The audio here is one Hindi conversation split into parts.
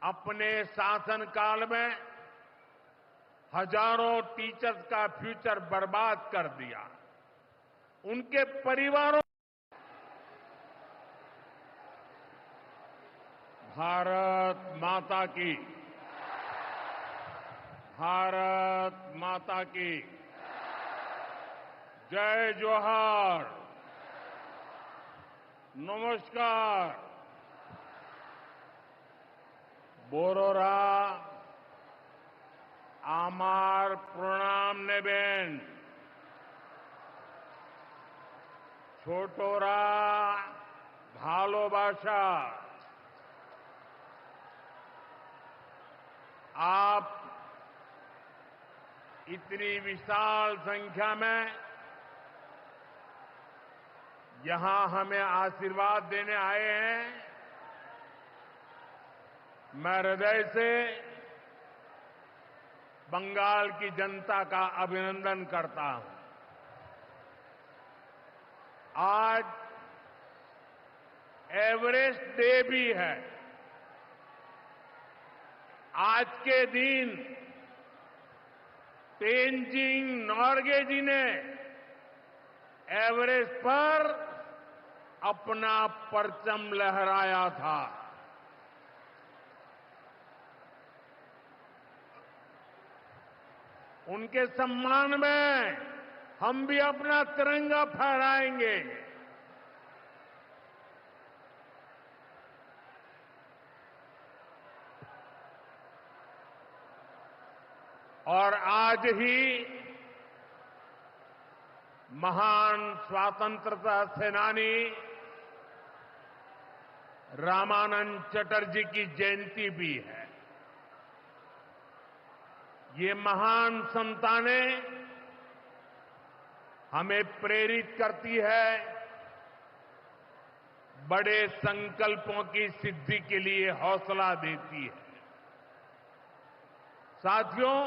अपने शासनकाल में हजारों टीचर्स का फ्यूचर बर्बाद कर दिया। उनके परिवारों भारत माता की, भारत माता की जय जोहार। नमस्कार। बोरोरा आमार प्रणाम नेबेन। छोटोरा भालोबाशा। आप इतनी विशाल संख्या में यहां हमें आशीर्वाद देने आए हैं। मैं हृदय से बंगाल की जनता का अभिनंदन करता हूं। आज एवरेस्ट डे भी है। आज के दिन तेनजिंग नोर्गे जी ने एवरेस्ट पर अपना परचम लहराया था। उनके सम्मान में हम भी अपना तिरंगा फहराएंगे। और आज ही महान स्वतंत्रता सेनानी रामानंद चटर्जी की जयंती भी है। ये महान संतानें हमें प्रेरित करती है, बड़े संकल्पों की सिद्धि के लिए हौसला देती है। साथियों,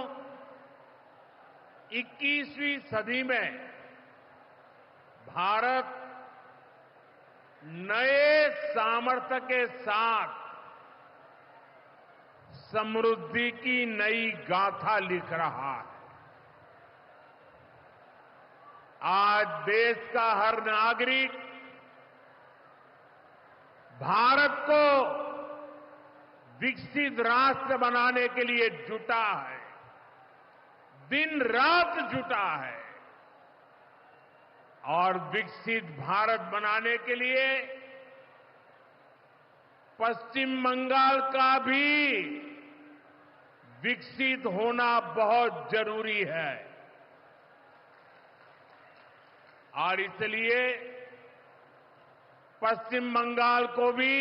21वीं सदी में भारत नए सामर्थ्य के साथ समृद्धि की नई गाथा लिख रहा है। आज देश का हर नागरिक भारत को विकसित राष्ट्र बनाने के लिए जुटा है, दिन रात जुटा है। और विकसित भारत बनाने के लिए पश्चिम बंगाल का भी विकसित होना बहुत जरूरी है। और इसलिए पश्चिम बंगाल को भी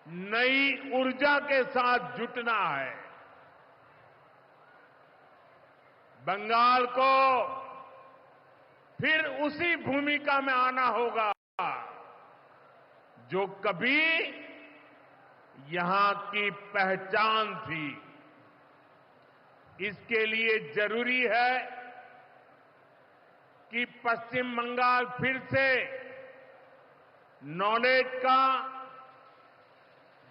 नई ऊर्जा के साथ जुटना है। बंगाल को फिर उसी भूमिका में आना होगा जो कभी यहां की पहचान थी। इसके लिए जरूरी है कि पश्चिम बंगाल फिर से नॉलेज का,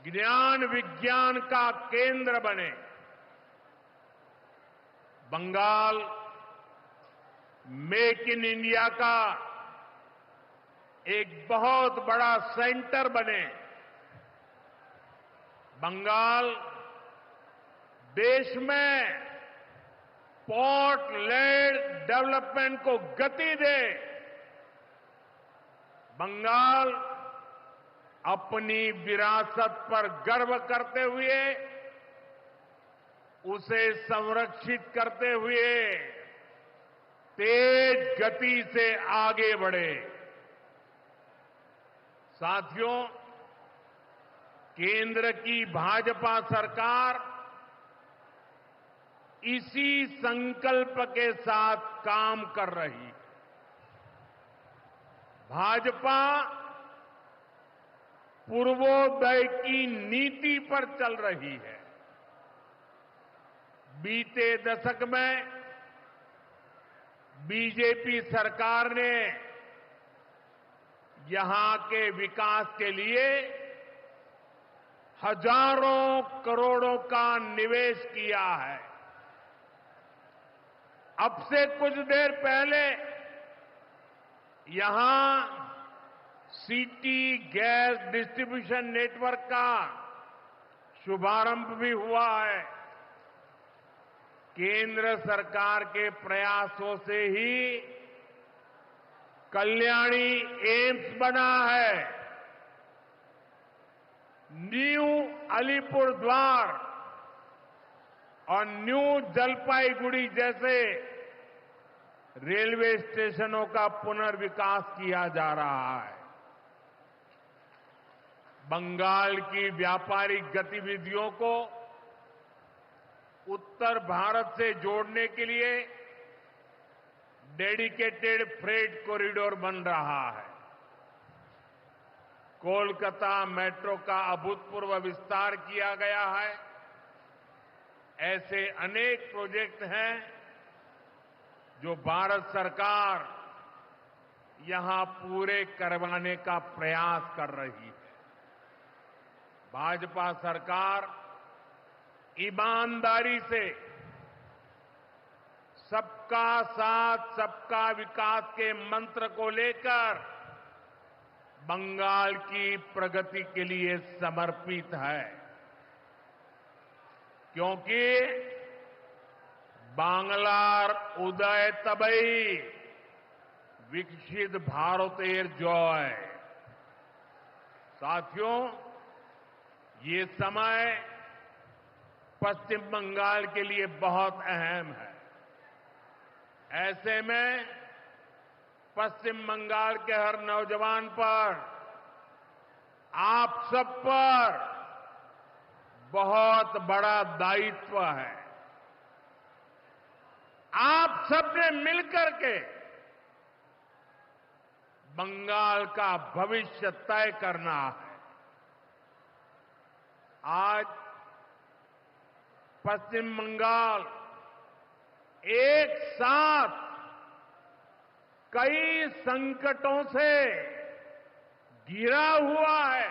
ज्ञान विज्ञान का केंद्र बने। बंगाल मेक इन इंडिया का एक बहुत बड़ा सेंटर बने। बंगाल देश में पोर्ट लेड डेवलपमेंट को गति दे। बंगाल अपनी विरासत पर गर्व करते हुए, उसे संरक्षित करते हुए तेज गति से आगे बढ़े। साथियों, केंद्र की भाजपा सरकार इसी संकल्प के साथ काम कर रही है। भाजपा पूर्वोदय की नीति पर चल रही है। बीते दशक में बीजेपी सरकार ने यहां के विकास के लिए हजारों करोड़ों का निवेश किया है। अब से कुछ देर पहले यहां सिटी गैस डिस्ट्रीब्यूशन नेटवर्क का शुभारंभ भी हुआ है। केंद्र सरकार के प्रयासों से ही कल्याणी एम्स बना है। न्यू अलीपुरद्वार और न्यू जलपाईगुड़ी जैसे रेलवे स्टेशनों का पुनर्विकास किया जा रहा है। बंगाल की व्यापारिक गतिविधियों को उत्तर भारत से जोड़ने के लिए डेडिकेटेड फ्रेट कॉरिडोर बन रहा है। कोलकाता मेट्रो का अभूतपूर्व विस्तार किया गया है। ऐसे अनेक प्रोजेक्ट हैं जो भारत सरकार यहां पूरे करवाने का प्रयास कर रही है। भाजपा सरकार ईमानदारी से सबका साथ सबका विकास के मंत्र को लेकर बंगाल की प्रगति के लिए समर्पित है, क्योंकि बांग्लार उदय तबई विकसित भारतेर जय। साथियों, ये समय पश्चिम बंगाल के लिए बहुत अहम है। ऐसे में पश्चिम बंगाल के हर नौजवान पर, आप सब पर बहुत बड़ा दायित्व है। आप सबने मिलकर के बंगाल का भविष्य तय करना है। आज पश्चिम बंगाल एक साथ कई संकटों से घिरा हुआ है।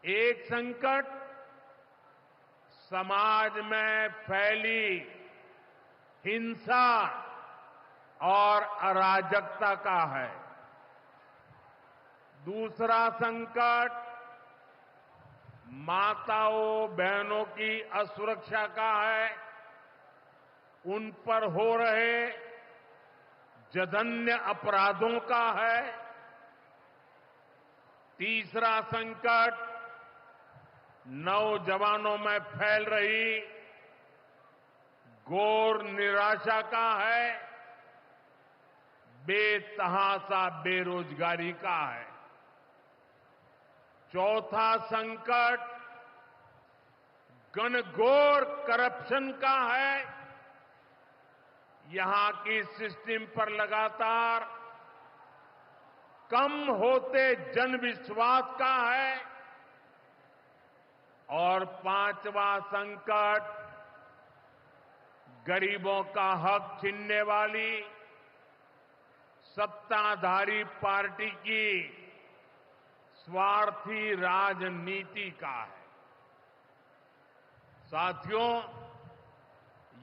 एक संकट समाज में फैली हिंसा और अराजकता का है। दूसरा संकट माताओं बहनों की असुरक्षा का है। उन पर हो रहे जघन्य अपराधों का है। तीसरा संकट नौजवानों में फैल रही घोर निराशा का है। बेतहाशा बेरोजगारी का है। चौथा संकट घनघोर करप्शन का है। यहां की सिस्टम पर लगातार कम होते जनविश्वास का है। और पांचवा संकट गरीबों का हक छीनने वाली सत्ताधारी पार्टी की स्वार्थी राजनीति का है। साथियों,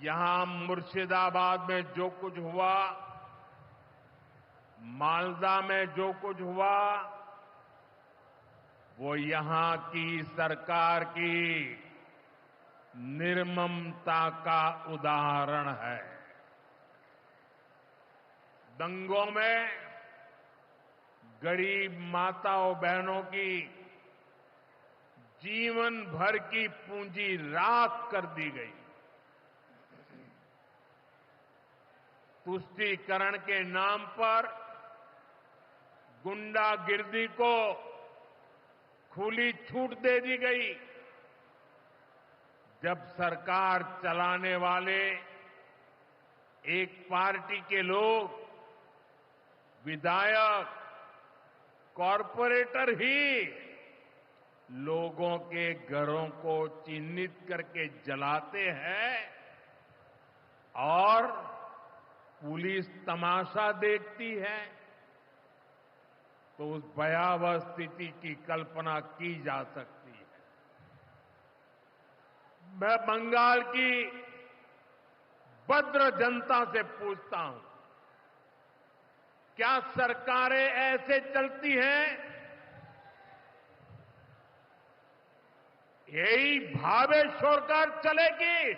यहां मुर्शिदाबाद में जो कुछ हुआ, मालदा में जो कुछ हुआ, वो यहां की सरकार की निर्ममता का उदाहरण है। दंगों में गरीब माताओं बहनों की जीवन भर की पूंजी राख कर दी गई। तुष्टीकरण के नाम पर गुंडागिर्दी को खुली छूट दे दी गई। जब सरकार चलाने वाले एक पार्टी के लोग, विधायक, कॉरपोरेटर ही लोगों के घरों को चिन्हित करके जलाते हैं और पुलिस तमाशा देखती है, तो उस भयावह स्थिति की कल्पना की जा सकती है। मैं बंगाल की भद्र जनता से पूछता हूं, क्या सरकारें ऐसे चलती हैं? यही भावे छोड़कर चलेगी?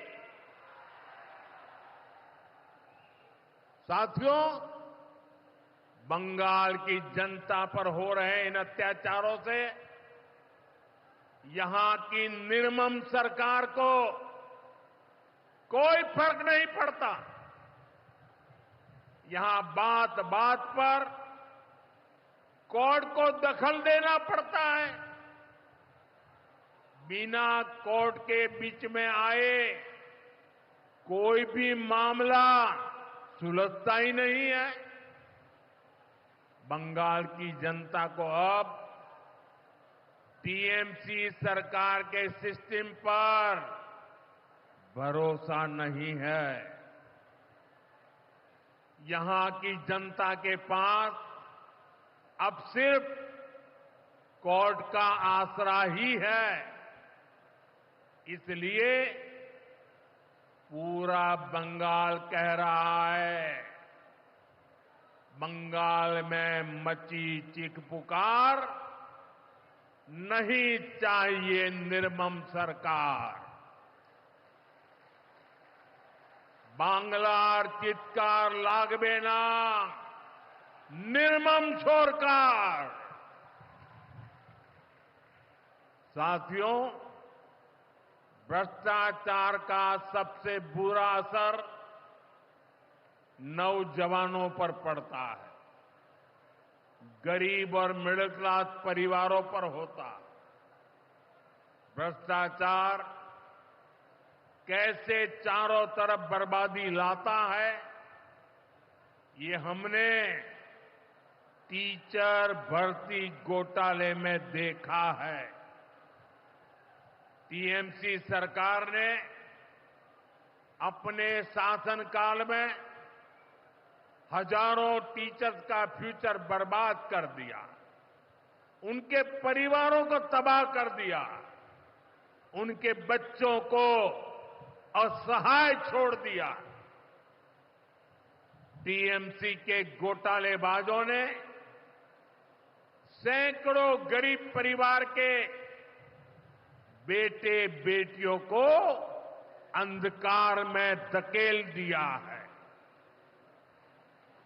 साथियों, बंगाल की जनता पर हो रहे इन अत्याचारों से यहां की निर्मम सरकार को कोई फर्क नहीं पड़ता। यहां बात बात पर कोर्ट को दखल देना पड़ता है। बिना कोर्ट के बीच में आए कोई भी मामला सुलझता ही नहीं है। बंगाल की जनता को अब टीएमसी सरकार के सिस्टम पर भरोसा नहीं है। यहां की जनता के पास अब सिर्फ कोर्ट का आसरा ही है। इसलिए पूरा बंगाल कह रहा है, बंगाल में मची चीख पुकार, नहीं चाहिए निर्मम सरकार। बांग्लार चित्कार लागबे ना, निर्मम सरकार। साथियों, भ्रष्टाचार का सबसे बुरा असर नौजवानों पर पड़ता है, गरीब और मिडिल क्लास परिवारों पर होता है। भ्रष्टाचार कैसे चारों तरफ बर्बादी लाता है, ये हमने टीचर भर्ती घोटाले में देखा है। टीएमसी सरकार ने अपने शासनकाल में हजारों टीचर्स का फ्यूचर बर्बाद कर दिया, उनके परिवारों को तबाह कर दिया, उनके बच्चों को असहाय छोड़ दिया। टीएमसी के घोटालेबाजों ने सैकड़ों गरीब परिवार के बेटे बेटियों को अंधकार में धकेल दिया है।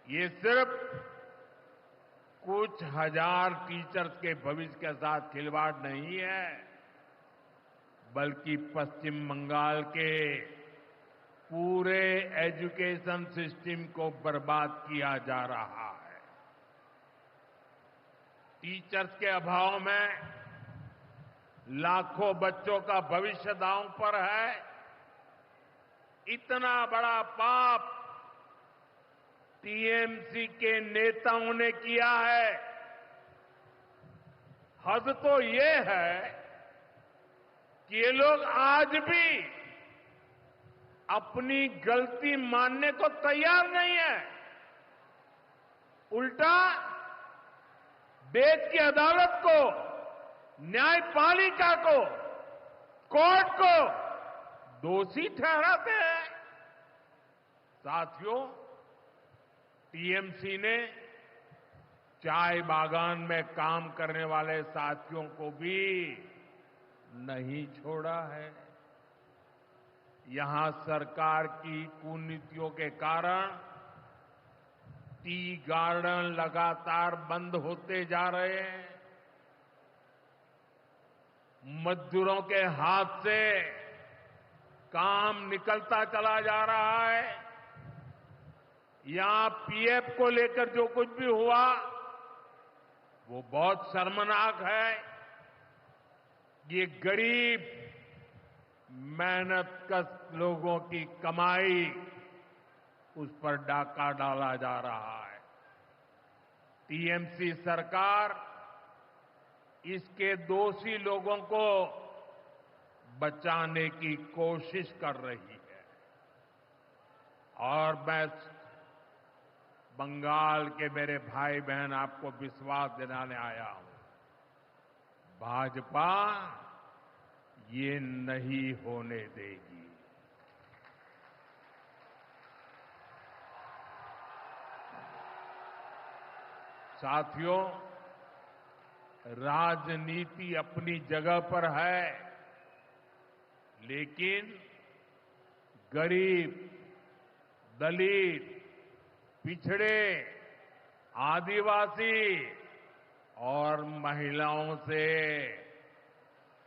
ये सिर्फ कुछ हजार टीचर्स के भविष्य के साथ खिलवाड़ नहीं है, बल्कि पश्चिम बंगाल के पूरे एजुकेशन सिस्टम को बर्बाद किया जा रहा है। टीचर्स के अभाव में लाखों बच्चों का भविष्य दांव पर है। इतना बड़ा पाप टीएमसी के नेताओं ने किया है। हद तो ये है कि ये लोग आज भी अपनी गलती मानने को तैयार नहीं है। उल्टा देश की अदालत को, न्यायपालिका को, कोर्ट को दोषी ठहराते हैं। साथियों, टीएमसी ने चाय बागान में काम करने वाले साथियों को भी नहीं छोड़ा है। यहां सरकार की कुनीतियों के कारण टी गार्डन लगातार बंद होते जा रहे हैं। मजदूरों के हाथ से काम निकलता चला जा रहा है। यहां पीएफ को लेकर जो कुछ भी हुआ वो बहुत शर्मनाक है। ये गरीब मेहनतकश लोगों की कमाई, उस पर डाका डाला जा रहा है। टीएमसी सरकार इसके दोषी लोगों को बचाने की कोशिश कर रही है। और मैं बंगाल के मेरे भाई बहन आपको विश्वास दिलाने आया हूं, भाजपा ये नहीं होने देगी। साथियों, राजनीति अपनी जगह पर है, लेकिन गरीब, दलित, पिछड़े, आदिवासी और महिलाओं से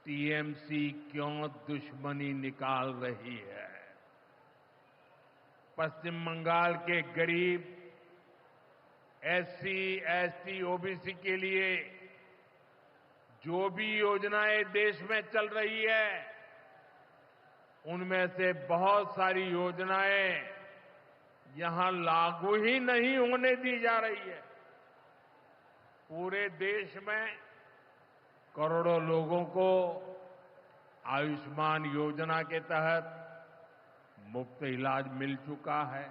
टीएमसी क्यों दुश्मनी निकाल रही है? पश्चिम बंगाल के गरीब, एससी, एसटी, ओबीसी के लिए जो भी योजनाएं देश में चल रही है, उनमें से बहुत सारी योजनाएं यहां लागू ही नहीं होने दी जा रही है। पूरे देश में करोड़ों लोगों को आयुष्मान योजना के तहत मुफ्त इलाज मिल चुका है,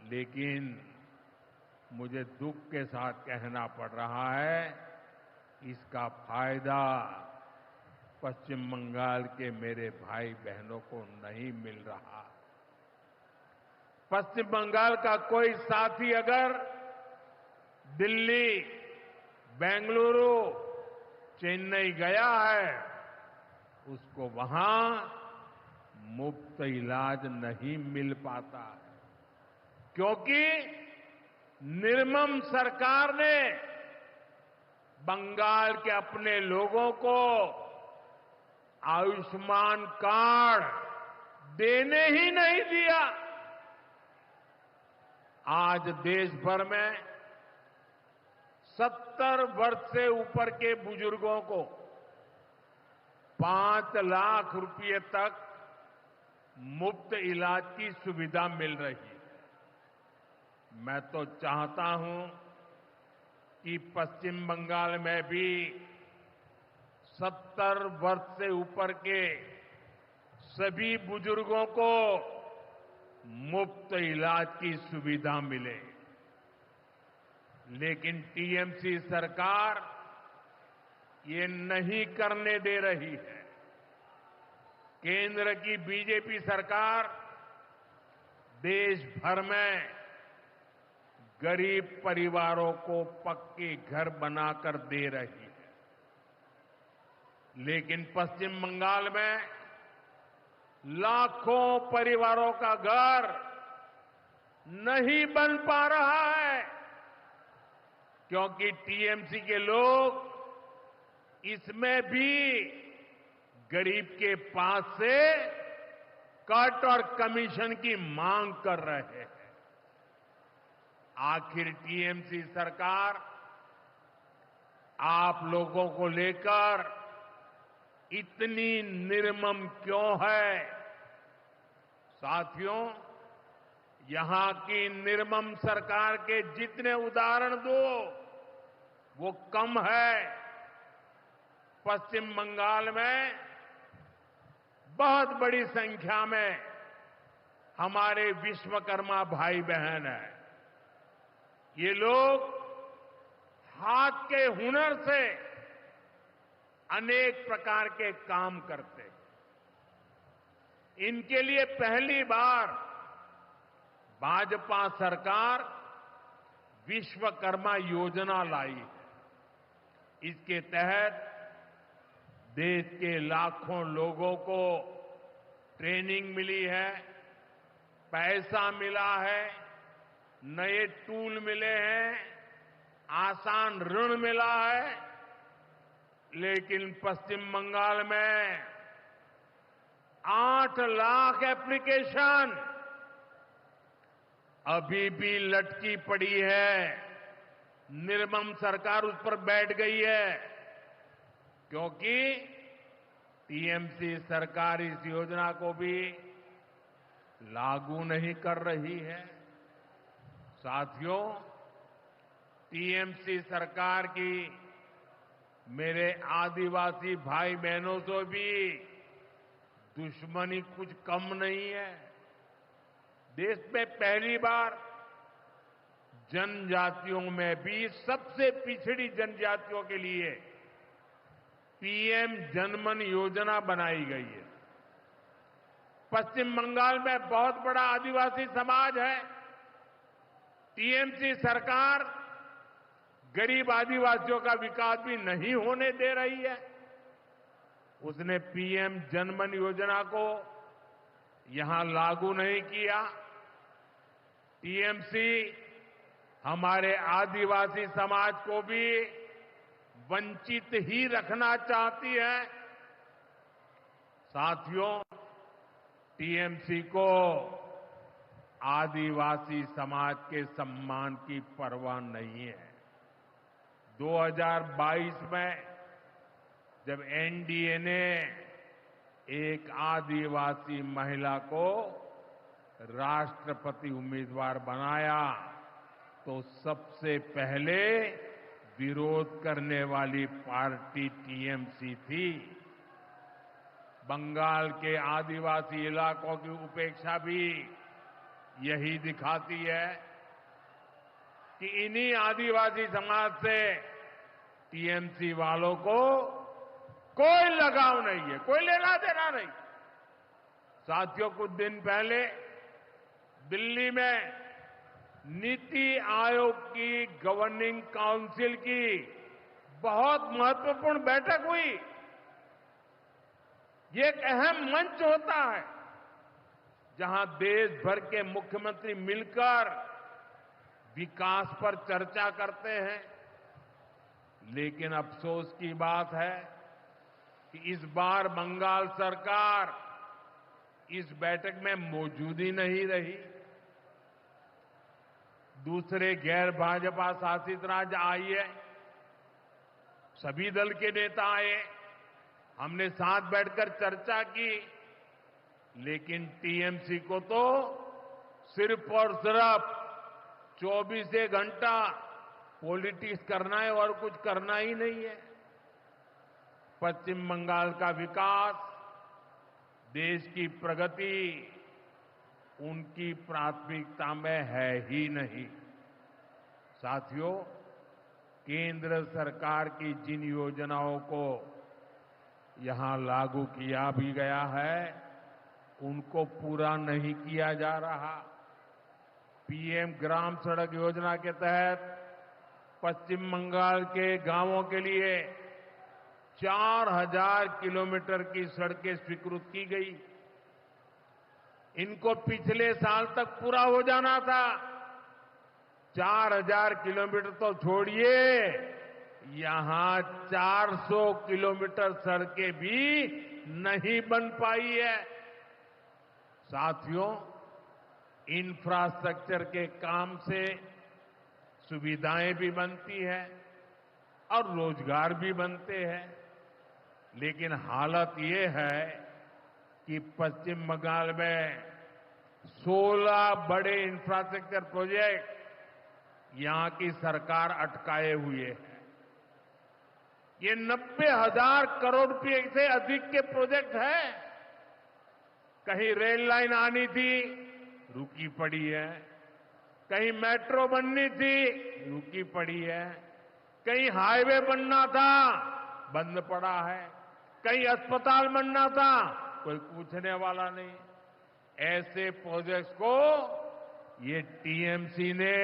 लेकिन मुझे दुख के साथ कहना पड़ रहा है, इसका फायदा पश्चिम बंगाल के मेरे भाई बहनों को नहीं मिल रहा। पश्चिम बंगाल का कोई साथी अगर दिल्ली, बेंगलुरु, चेन्नई गया है, उसको वहां मुफ्त इलाज नहीं मिल पाता है, क्योंकि निर्मम सरकार ने बंगाल के अपने लोगों को आयुष्मान कार्ड देने ही नहीं दिया। आज देश भर में 70 वर्ष से ऊपर के बुजुर्गों को 5 लाख रुपए तक मुफ्त इलाज की सुविधा मिल रही है। मैं तो चाहता हूं कि पश्चिम बंगाल में भी 70 वर्ष से ऊपर के सभी बुजुर्गों को मुफ्त इलाज की सुविधा मिले, लेकिन टीएमसी सरकार ये नहीं करने दे रही है। केंद्र की बीजेपी सरकार देश भर में गरीब परिवारों को पक्के घर बनाकर दे रही है, लेकिन पश्चिम बंगाल में लाखों परिवारों का घर नहीं बन पा रहा है, क्योंकि टीएमसी के लोग इसमें भी गरीब के पास से कट और कमीशन की मांग कर रहे हैं। आखिर टीएमसी सरकार आप लोगों को लेकर इतनी निर्मम क्यों है? साथियों, यहां की निर्मम सरकार के जितने उदाहरण दो वो कम है। पश्चिम बंगाल में बहुत बड़ी संख्या में हमारे विश्वकर्मा भाई बहन हैं। ये लोग हाथ के हुनर से अनेक प्रकार के काम करते हैं। इनके लिए पहली बार भाजपा सरकार विश्वकर्मा योजना लाई है। इसके तहत देश के लाखों लोगों को ट्रेनिंग मिली है, पैसा मिला है, नए टूल मिले हैं, आसान ऋण मिला है, लेकिन पश्चिम बंगाल में 8 लाख एप्लीकेशन अभी भी लटकी पड़ी है। निर्मम सरकार उस पर बैठ गई है, क्योंकि टीएमसी सरकार इस योजना को भी लागू नहीं कर रही है। साथियों, टीएमसी सरकार की मेरे आदिवासी भाई बहनों से भी दुश्मनी कुछ कम नहीं है। देश में पहली बार जनजातियों में भी सबसे पिछड़ी जनजातियों के लिए पीएम जनमन योजना बनाई गई है। पश्चिम बंगाल में बहुत बड़ा आदिवासी समाज है। टीएमसी सरकार गरीब आदिवासियों का विकास भी नहीं होने दे रही है। उसने पीएम जनमन योजना को यहां लागू नहीं किया। टीएमसी हमारे आदिवासी समाज को भी वंचित ही रखना चाहती है। साथियों, टीएमसी को आदिवासी समाज के सम्मान की परवाह नहीं है। 2022 में जब एनडीए ने एक आदिवासी महिला को राष्ट्रपति उम्मीदवार बनाया तो सबसे पहले विरोध करने वाली पार्टी टीएमसी थी। बंगाल के आदिवासी इलाकों की उपेक्षा भी यही दिखाती है कि इन्हीं आदिवासी समाज से टीएमसी वालों को कोई लगाव नहीं है, कोई लेना देना नहीं। साथियों, कुछ दिन पहले दिल्ली में नीति आयोग की गवर्निंग काउंसिल की बहुत महत्वपूर्ण बैठक हुई। ये एक अहम मंच होता है जहां देश भर के मुख्यमंत्री मिलकर विकास पर चर्चा करते हैं। लेकिन अफसोस की बात है कि इस बार बंगाल सरकार इस बैठक में मौजूद ही नहीं रही। दूसरे गैर भाजपा शासित राज्य आए, सभी दल के नेता आए, हमने साथ बैठकर चर्चा की, लेकिन टीएमसी को तो सिर्फ और सिर्फ 24 घंटा पॉलिटिक्स करना है और कुछ करना ही नहीं है। पश्चिम बंगाल का विकास, देश की प्रगति उनकी प्राथमिकता में है ही नहीं। साथियों, केंद्र सरकार की जिन योजनाओं को यहां लागू किया भी गया है, उनको पूरा नहीं किया जा रहा। पीएम ग्राम सड़क योजना के तहत पश्चिम बंगाल के गांवों के लिए 4000 किलोमीटर की सड़कें स्वीकृत की गई। इनको पिछले साल तक पूरा हो जाना था। 4000 किलोमीटर तो छोड़िए, यहां 400 किलोमीटर सड़कें भी नहीं बन पाई है। साथियों, इंफ्रास्ट्रक्चर के काम से सुविधाएं भी बनती है और रोजगार भी बनते हैं। लेकिन हालत ये है कि पश्चिम बंगाल में 16 बड़े इंफ्रास्ट्रक्चर प्रोजेक्ट यहां की सरकार अटकाए हुए है। ये 90,000 करोड़ रुपए से अधिक के प्रोजेक्ट हैं। कहीं रेल लाइन आनी थी, रुकी पड़ी है। कहीं मेट्रो बननी थी, रुकी पड़ी है। कहीं हाईवे बनना था, बंद पड़ा है। कहीं अस्पताल बनना था, कोई पूछने वाला नहीं। ऐसे प्रोजेक्ट्स को ये टीएमसी ने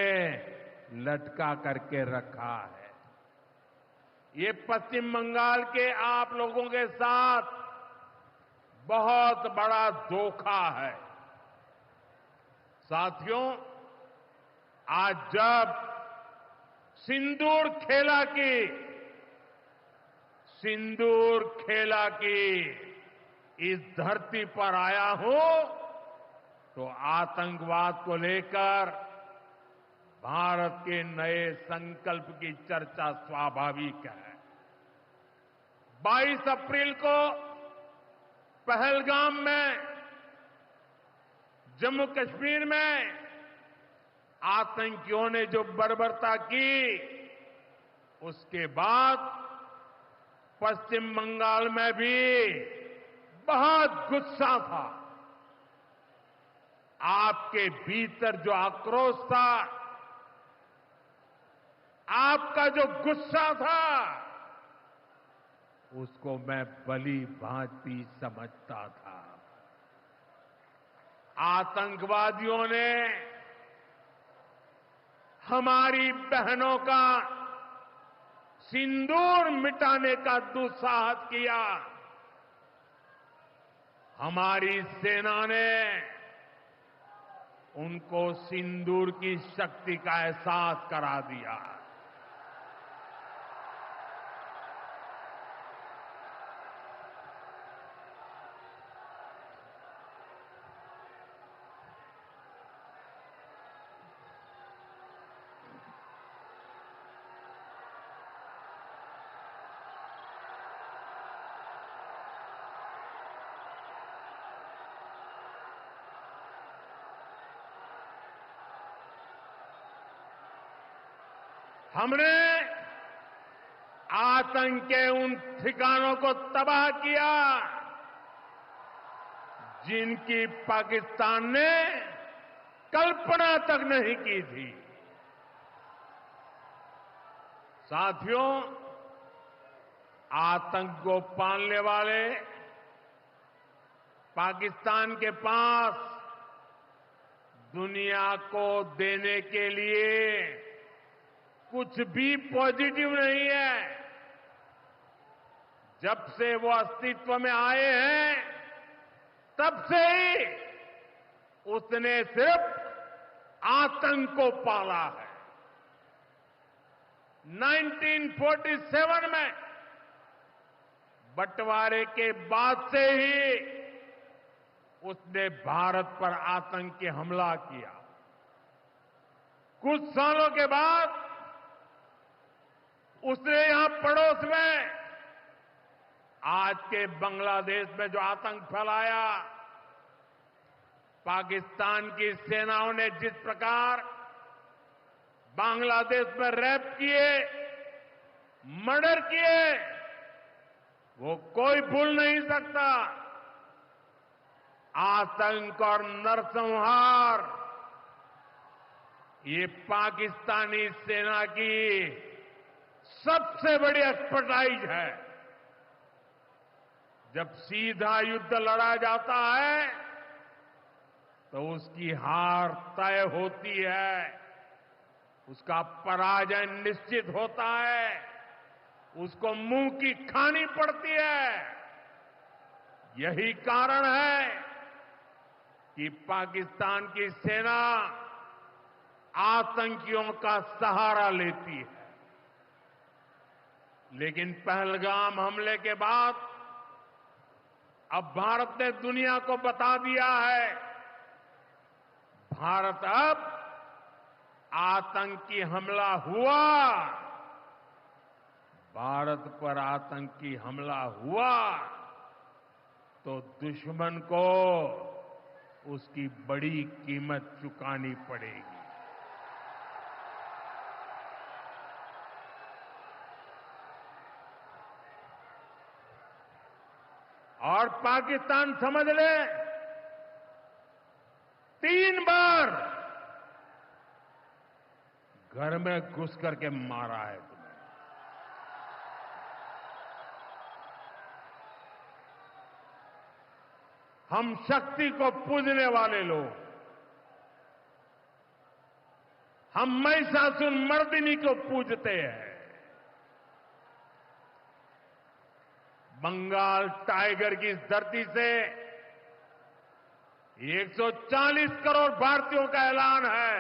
लटका करके रखा है। ये पश्चिम बंगाल के आप लोगों के साथ बहुत बड़ा धोखा है। साथियों, आज जब सिंदूर खेला की इस धरती पर आया हूं, तो आतंकवाद को लेकर भारत के नए संकल्प की चर्चा स्वाभाविक है। 22 अप्रैल को पहलगाम में, जम्मू कश्मीर में आतंकियों ने जो बर्बरता की, उसके बाद पश्चिम बंगाल में भी बहुत गुस्सा था। आपके भीतर जो आक्रोश था, आपका जो गुस्सा था, उसको मैं भली भांति समझता था। आतंकवादियों ने हमारी बहनों का सिंदूर मिटाने का दुस्साहस किया। हमारी सेना ने उनको सिंदूर की शक्ति का एहसास करा दिया। हमने आतंक के उन ठिकानों को तबाह किया जिनकी पाकिस्तान ने कल्पना तक नहीं की थी। साथियों, आतंक को पालने वाले पाकिस्तान के पास दुनिया को देने के लिए कुछ भी पॉजिटिव नहीं है। जब से वो अस्तित्व में आए हैं, तब से ही उसने सिर्फ आतंक को पाला है। 1947 में बंटवारे के बाद से ही उसने भारत पर आतंकी हमला किया। कुछ सालों के बाद उसने यहां पड़ोस में आज के बांग्लादेश में जो आतंक फैलाया, पाकिस्तान की सेनाओं ने जिस प्रकार बांग्लादेश में रेप किए, मर्डर किए, वो कोई भूल नहीं सकता। आतंक और नरसंहार ये पाकिस्तानी सेना की सबसे बड़ी एक्सपर्टाइज है। जब सीधा युद्ध लड़ा जाता है तो उसकी हार तय होती है, उसका पराजय निश्चित होता है, उसको मुंह की खानी पड़ती है। यही कारण है कि पाकिस्तान की सेना आतंकियों का सहारा लेती है। लेकिन पहलगाम हमले के बाद अब भारत ने दुनिया को बता दिया है, भारत अब आतंकी हमला हुआ, भारत पर आतंकी हमला हुआ तो दुश्मन को उसकी बड़ी कीमत चुकानी पड़ेगी। और पाकिस्तान समझ ले, 3 बार घर में घुस करके मारा है तुम्हें। हम शक्ति को पूजने वाले लोग, हम महिषासुर मर्दिनी को पूजते हैं। बंगाल टाइगर की इस धरती से 140 करोड़ भारतीयों का ऐलान है।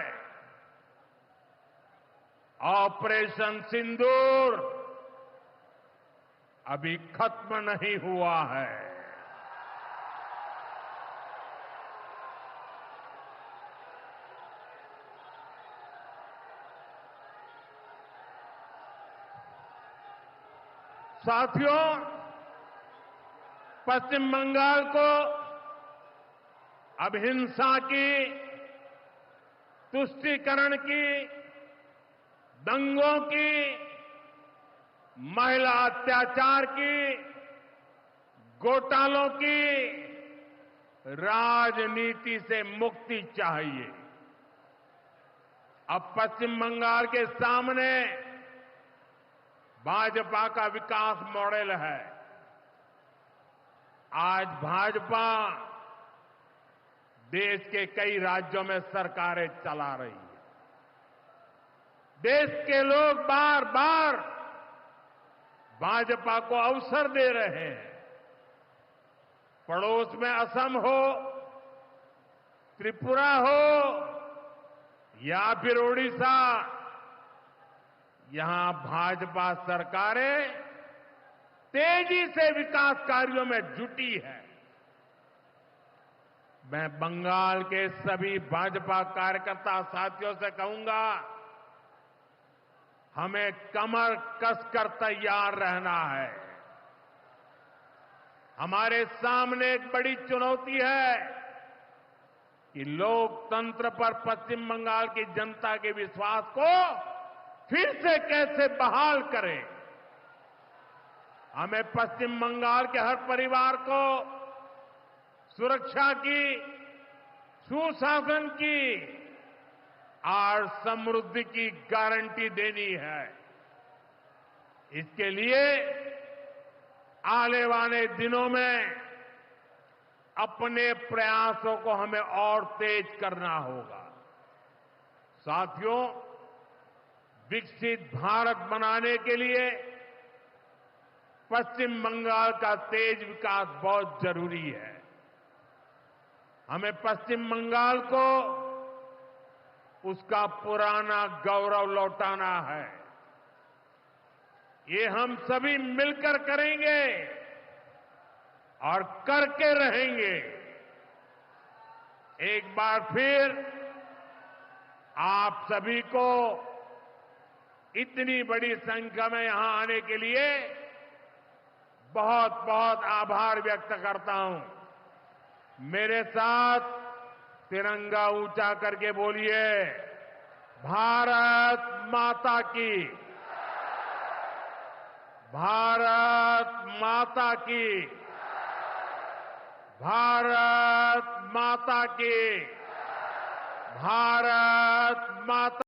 ऑपरेशन सिंदूर अभी खत्म नहीं हुआ है। साथियों, पश्चिम बंगाल को अब हिंसा की, तुष्टीकरण की, दंगों की, महिला अत्याचार की, घोटालों की राजनीति से मुक्ति चाहिए। अब पश्चिम बंगाल के सामने भाजपा का विकास मॉडल है। आज भाजपा देश के कई राज्यों में सरकारें चला रही है। देश के लोग बार बार भाजपा को अवसर दे रहे हैं। पड़ोस में असम हो, त्रिपुरा हो या फिर ओडिशा, यहां भाजपा सरकारें तेजी से विकास कार्यों में जुटी है। मैं बंगाल के सभी भाजपा कार्यकर्ता साथियों से कहूंगा, हमें कमर कसकर तैयार रहना है। हमारे सामने एक बड़ी चुनौती है कि लोकतंत्र पर पश्चिम बंगाल की जनता के विश्वास को फिर से कैसे बहाल करें। हमें पश्चिम बंगाल के हर परिवार को सुरक्षा की, सुशासन की और समृद्धि की गारंटी देनी है। इसके लिए आने वाले दिनों में अपने प्रयासों को हमें और तेज करना होगा। साथियों, विकसित भारत बनाने के लिए पश्चिम बंगाल का तेज विकास बहुत जरूरी है। हमें पश्चिम बंगाल को उसका पुराना गौरव लौटाना है। ये हम सभी मिलकर करेंगे और करके रहेंगे। एक बार फिर आप सभी को इतनी बड़ी संख्या में यहां आने के लिए बहुत बहुत आभार व्यक्त करता हूं। मेरे साथ तिरंगा ऊंचा करके बोलिए, भारत माता की, भारत माता की, भारत माता की, भारत माता